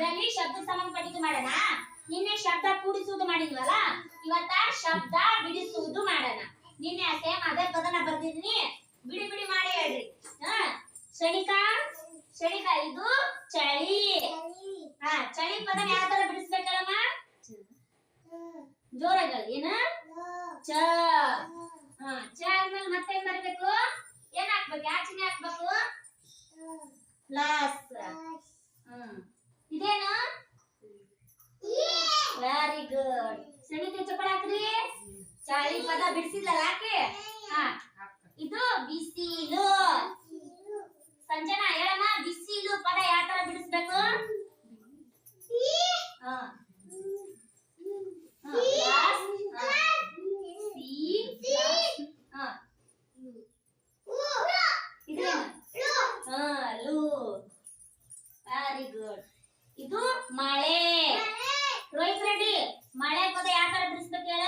ಇದರಲ್ಲಿ ಶಬ್ದ ಸಂಬಂಧಪಟ್ಟಿದ್ದು ಮಾಡೋಣ. ನಿನ್ನೆ ಶಬ್ದ ಕೂಡಿಸುವುದು ಮಾಡಿದ್ವಲ್ಲ, ಇವತ್ತ ಶಬ್ದ ಬಿಡಿಸುವುದು ಮಾಡೋಣ. ನಿನ್ನೆ ಸೇಮ್ ಅದೇ ಪದನ ಬರ್ದಿದ್ದೀನಿ, ಬಿಡಿ ಬಿಡಿ ಮಾಡಿ ಹೇಳ್ರಿ. ಕ್ಷಣಿಕ ಕ್ಷಣಿಕ ಇದು ಚಳಿ. ಚಳಿ ಪದನ ಯಾವ ತರ ಬಿಡಿಸ್ಬೇಕಲ್ಲಮ್ಮ? ಜೋರಾಗಲ್ಲ ಏನ ಚ. ಚ ಆದ್ಮೇಲೆ ಮತ್ತೆ ಏನ್ ಬರಬೇಕು? ಏನ್ ಹಾಕ್ಬೇಕು? ಯಾವ ಚಿಹ್ನೆ ಹಾಕ್ಬೇಕು? ಪ್ಲಸ್. ಇದೇನು? Very good. ಸೆಣಿಕೆ ಚಪ್ಪಳ ಹಾಕ್ರಿ. ಚಳಿ ಪದ ಬಿಡಿಸಿದ್ರಲ್ಲ ಯಾಕೆ? ಇದು ಬಿಸಿಲು. ಸಂಜನಾ ಹೇಳಮ್ಮ, ಬಿಸಿಲು ಪದ ಯಾವ ತರ ಬಿಡಿಸ್ಬೇಕು? Very good. ಇದು ಮಳೆ. ರೋಹಿತ್ ರೆಡ್ಡಿ, ಮಳೆ ಪದ ಯಾವ ತರ ಬಿಡಿಸ್ಬೇಕು ಹೇಳ?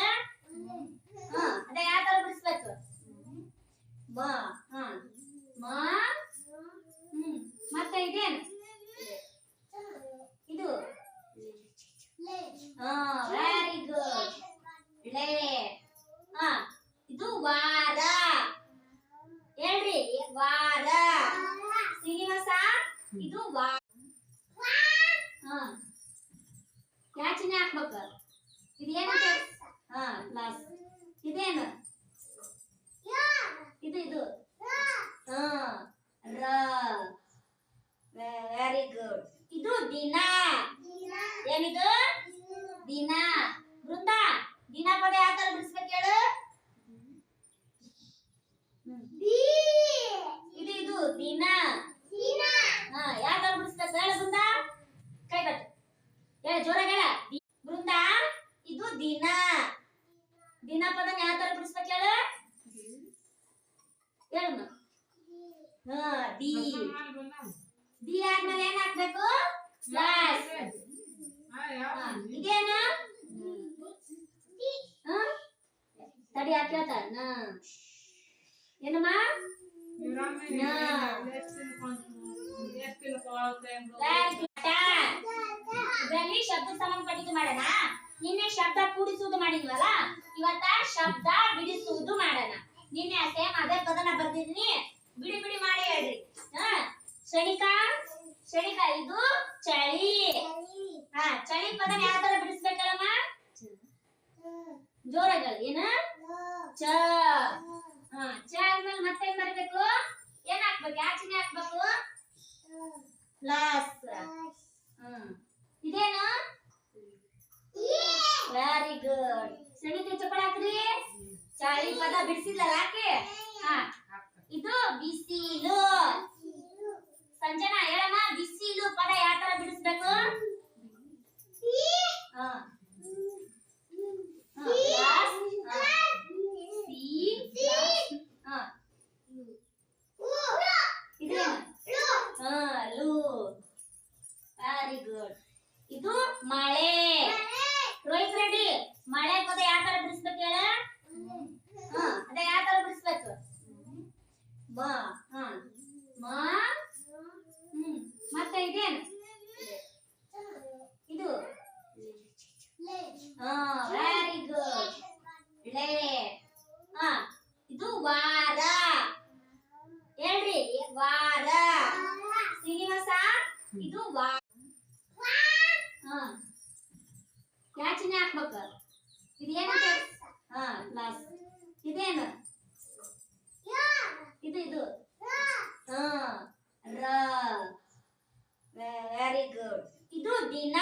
ಅದೇ ಯಾವ ತರ ಬಿಡಿಸ್ಬೇಕು? ಮ. ಮತ್ತೆ ಇದೇನು? ಇದು ವೆರಿ ಗುಡ್. ಲೇ. ಇದು ವಾರ. ಹೇಳ್ರಿ, ವಾರ. ಶ್ರೀನಿವಾಸ, ಇದು ವಾರ. ಯಾವ ಚಿಹ್ನೆ ಹಾಕ್ಬೇಕು? ಇದೇನು? ಪ್ಲಸ್. ಇದೇನು? ಇದು ರ. Very good. ಇದು ದಿನ. ಏನಿದು? ದಿನ. ವೃಂದ, ದಿನ ಪದ ಯಾವ ತರ ಬಿಡಿಸ್ಬೇಕು ಹೇಳು? ಇದು ದಿನ. ಯಾವ ತರ ಬಿಡಿಸ್ಬೇಕು ಹೇಳು ಬೃಂದ? ಕೈ ಬಟ್ಟು ಹೇಳ, ಜೋರಾಗ ಹೇಳ. ಬೃಂದ, ಇದು ದಿನ. ದಿನ ಪದ ಯಾವ ತರ ಬಿಡಿಸ್ಬೇಕು ಹೇಳು? ಹೇಳಮ್ಮ. ದಿ. ದಿ ಆದ್ಮೇಲೆ ಏನ್ ಹಾಕ್ಬೇಕು? ಪ್ಲಸ್. ಇದೇನು? ತಡಿ ಹಾಕ್ಯಾತ. ಏನಮ್ಮ? ಇದರಲ್ಲಿ ಶಬ್ದ ಸಂಬಂಧಪಟ್ಟಿದ್ದು ಮಾಡೋಣ. ನಿನ್ನೆ ಶಬ್ದ ಕೂಡಿಸುವುದು ಮಾಡಿದ್ವಲ್ಲ, ಇವತ್ತ ಶಬ್ದ ಬಿಡಿಸುವುದು ಮಾಡೋಣ. ನಿನ್ನೆ ಸೇಮ್ ಅದೇ ಪದನ ಬರ್ದಿದ್ದೀನಿ, ಬಿಡಿ ಬಿಡಿ ಮಾಡಿ ಹೇಳ್ರಿ. ಕ್ಷಣಿಕ ಕ್ಷಣಿಕ ಇದು ಚಳಿ. ಚಳಿ ಪದನ ಯಾವ ತರ ಬಿಡಿಸ್ಬೇಕಲ್ಲಮ್ಮ? ಜೋರಾಗಲ್ಲ ಏನ ಚ. ಚ ಆದ್ಮೇಲೆ ಮತ್ತೆ ಏನ್ ಬರಬೇಕು? ಏನ್ ಹಾಕ್ಬೇಕು? ಯಾವ ಚಿಹ್ನೆ ಹಾಕ್ಬೇಕು? ಪ್ಲಸ್. ಇದೇನು? Very good. ಸೆಣಿಕೆ ಚಪ್ಪಳ ಹಾಕ್ರಿ. ಚಳಿ ಪದ ಬಿಡಿಸಿದ್ರಲ್ಲ ಯಾಕೆ? ಇದು ಬಿಸಿಲು. ಸಂಜನಾ ಹೇಳಮ್ಮ, ಬಿಸಿಲು ಪದ ಯಾವ ತರ ಬಿಡಿಸ್ಬೇಕು? Very good. ಇದು ಮಳೆ. ರೋಹಿತ್ ರೆಡ್ಡಿ, ಮಳೆ ಪದ ಯಾವ ತರ ಬಿಡಿಸ್ಬೇಕು ಹೇಳ? ಅದೇ ಯಾವ ತರ ಬಿಡಿಸ್ಬೇಕು? ಮತ್ತೆ ಇದೇನು? ಇದು ವೆರಿ ಗುಡ್. ಲೇ. ಇದು ವಾರ. ಹೇಳ್ರಿ, ವಾರ. ಶ್ರೀನಿವಾಸ, ಇದು ವಾರ. ಯಾವ ಚಿಹ್ನೆ ಹಾಕ್ಬೇಕು? ಇದೇನು? ಪ್ಲಸ್. ಇದೇನು? ಇದು ರ. Very good. ಇದು ದಿನ.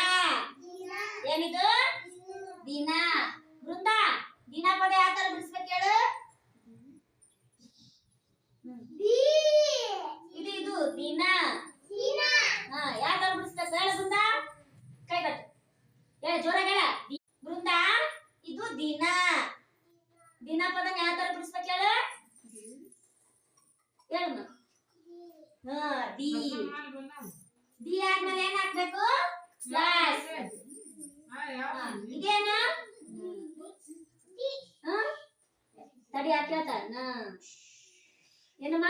ಏನಿದು? ದಿನ. ವೃಂದ, ದಿನ ಪದ ಯಾವ ತರ ಬಿಡಿಸ್ಬೇಕು ಹೇಳು? ಇದು ದಿನ. ಯಾವ ತರ ಬಿಡಿಸ್ಬೇಕು ಹೇಳು ಬೃಂದ? ಕೈ ಬಟ್ಟು ಹೇಳ, ಜೋರಾಗ ಹೇಳ. ಬೃಂದ, ಇದು ದಿನ. ದಿನ ಪದ ಯಾವ ತರ ಬಿಡಿಸ್ಬೇಕು ಹೇಳು? ಹೇಳಮ್ಮ. ದಿ. ದಿ ಆದ್ಮೇಲೆ ಏನ್ ಹಾಕ್ಬೇಕು? ಪ್ಲಸ್. ಇದೇನು? ತಡಿ ಹಾಕ್ಯಾತ. ಏನಮ್ಮ?